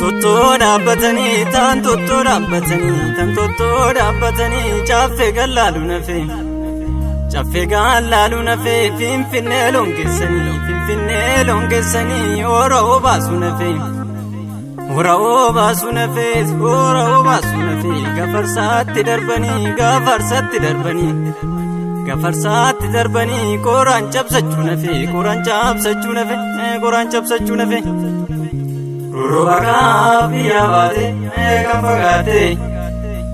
Tutto dhaabbatanii tan tutto dhaabbatanii caffee gallaalu nafe caffee gallaalu nafe Finfinnee loongeessanii ora obaasu nafe gafarsaatti darbanii qoraan cabsachuu nafe Rurubaka biya baate kan fagaate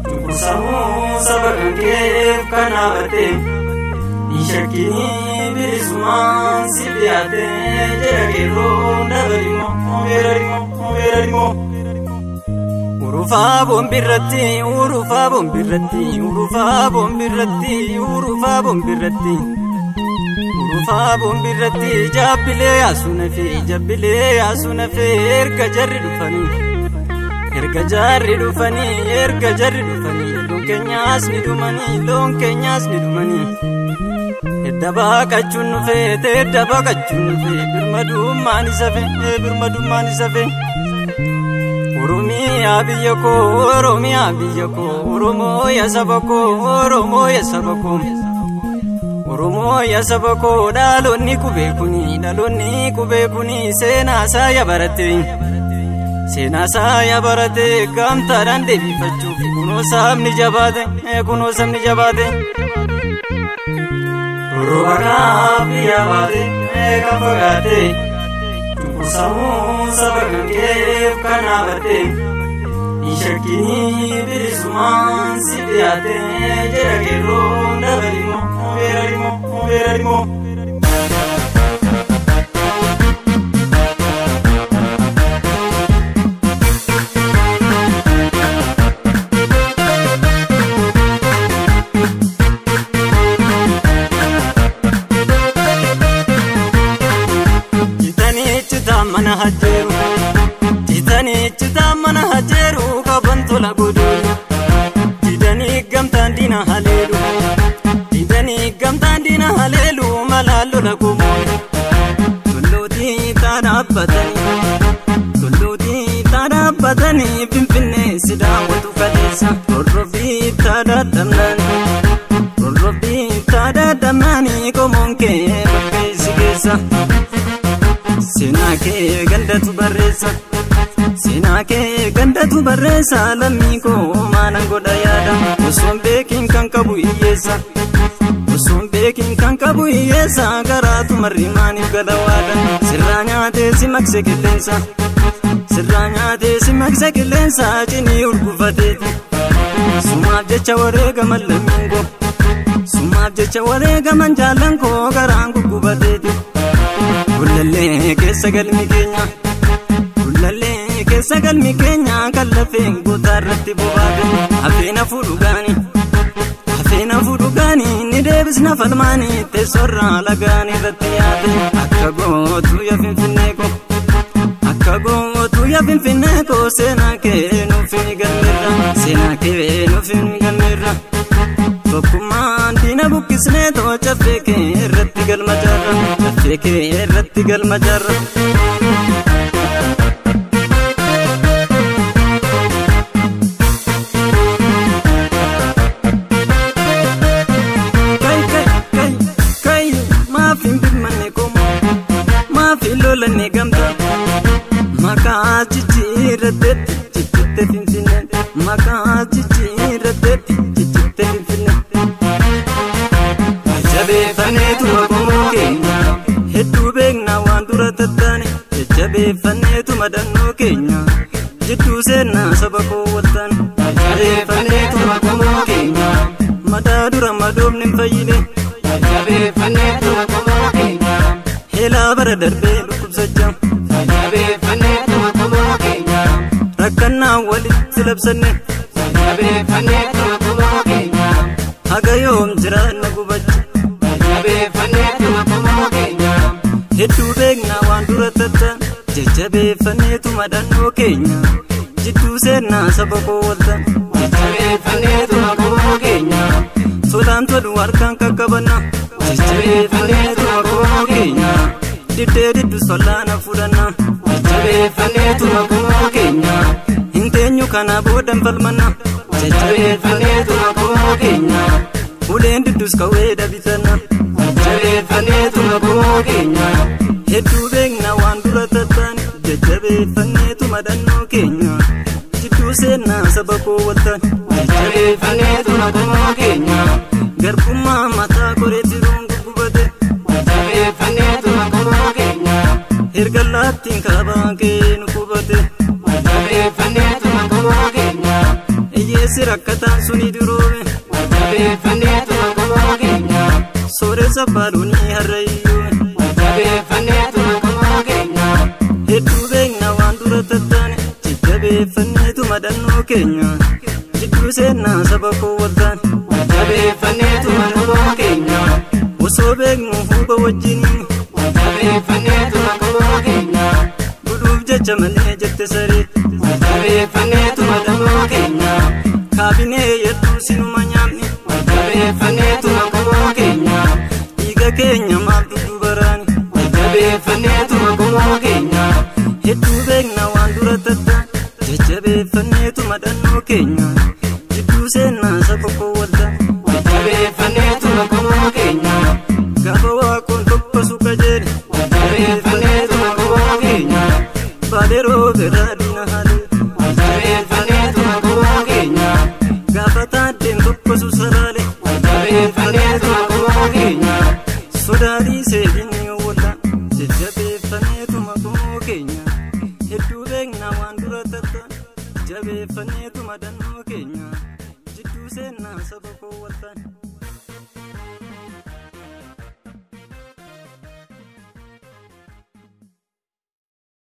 cunqursamuu saba kan keef kan haabate Nishakkini bilisumaan si dhiyaate jedha qeerroon dabalimoo geerarimoo Urufaa bombirratti jabbilee yaasuu nafe erga jarri dhufanii loon keenyaas ni dhumanii edda baaqachuun nufe birmadummaan isa fe Oromiyaa biyya koo Oromoo ya saba koo dhaloonni qubee kuni seenaa isaa barate gamtaadhaan deebifachuuf kunoo sabni jabaate Rurubaka biyya baate kan fagaate cunqursamuu saba kan keef kan haabate Nishakkini bilisumaan si dhiyaate jedha qeerroon dabalimoo geerarimoo Jitanichita mana hajeeru kabantola godhu Didanii gamtaan diina haleelu malaallola gumoo Tullootii taadhaabbatanii Finfinnee si daawwatu kaleessa Rorrobii taadhaadhamnaanii qomoon kee bakkeessi keessa Seenaa kee gandatu barreessa lammii koo maanan godha yaada Osoon beekin kan qabu hiyyeessa garaatu marri maaniif galawaadha Sirraa nyaatee si makse qilleensa cinii urgufateeti Sumaaf jecha wareegaman lammiin koo Sumaaf jecha wareegaman jaallan koo garaan guggubateeti Kullallee keessa galmi keenya kan lafeen gootaa irratti bobaate Hafeen hafuu dhugaanii ni deebisna falmaanii teessorraa lagaan irratti yaate Akka gootuu yaa Finfinnee koo seenaa kee nuuf ni galmeerra Tokkummaan diina buqqisnee too caffee kee irratti galma jaarra Lolani gamta maqaa jijjiirratti Finfinnee Jajjabeeffanneetu Oromoo keenya hedduu beeknaa waan dura tattaane Jajjabeeffanneetu madannoo keenya jidduu seenaa saba koo waltaan Jajjabeeffanneetu Oromoo keenya madaa dura madoomni hin fayyine Jajjabeeffanneetu Oromoo keenya Helaa bara darbee dhukkubsachaa Jajjabeeffanneetu Oromoo keenya rakkannaa walitti labsanne Jajjabeeffanneetu Oromoo keenya haga yoom jiraanna gubacha Jajjabeeffanneetu Oromoo keenya hedduu beeknaa waan dura tattaan Jajjabeeffanneetu madannoo keenya jidduu seenaa saba koo waltaan Jajjabeeffanneetu Oromoo keenya solaan tolu harkaan qaqqabanna Jajjabeeffanneetu Oromoo keenya diddee diddus fallaana fudhanna Jajjabeeffanneetu Oromoo keenya kana boodan falmanna jajjabeeffanneetuma koo keenya uleen diddus kawwee dhabitanna jajjabeeffanneetuma koo keenya hedduu beekna waan dura tattaan jajjabeeffanneetuma dhannoo keenya jidduu seennaa saba koo waltaan jajjabeeffanneetuma koo keenya garbummaa mataa koreetti gurgubate jajjabeeffanneetuma koo keenya erga laattiin kaabaa kee nu qubate jajjabeeffanneetuma koo keenya hiyyeessi rakkataan suni duroome jajjabeeffanneetuma koo keenya sooressa baaluunii harrayyuu jajjabeeffanneetuma koo keenya hedduu beekna waan dura tattaane jajjabeeffanneetuma dhannoo keenya jidduu seennaa saba koo waltaan jajjabeeffanneetuma koo keenya osoo beeknu huuba wajjiniin jajjabeeffanneetuma koo keenya budhuuf jecha malee jette saree jajjabeeffanneetuma koo keenya kaabinee hedduu sinuma nyaamni jajjabeeffanneetuma koo keenya dhiiga keenya maal dhuguu baraani jajjabeeffanneetuma koo keenya hedduu beekna waan dura tattaan jajjabeeffanneetuma dhannoo keenya jidduu seennaa saba koo waltaan jajjabeeffanneetuma koo keenya gaafa waaqoon tokkosu qajeele jajjabeeffanneetuma koo keenya baaleroo biraa diina halee jajjabeeffanneetuma koo keenya gaafa taaddeen tokkosu salaale jajjabeeffanneetuma koo keenya sodaadhii seedinni waltaan jajjabeeffanneetuma koo keenya hedduu beekna waan dura tattaan jajjabeeffanneetuma dhannoo keenya jidduu seennaa saba koo waltaan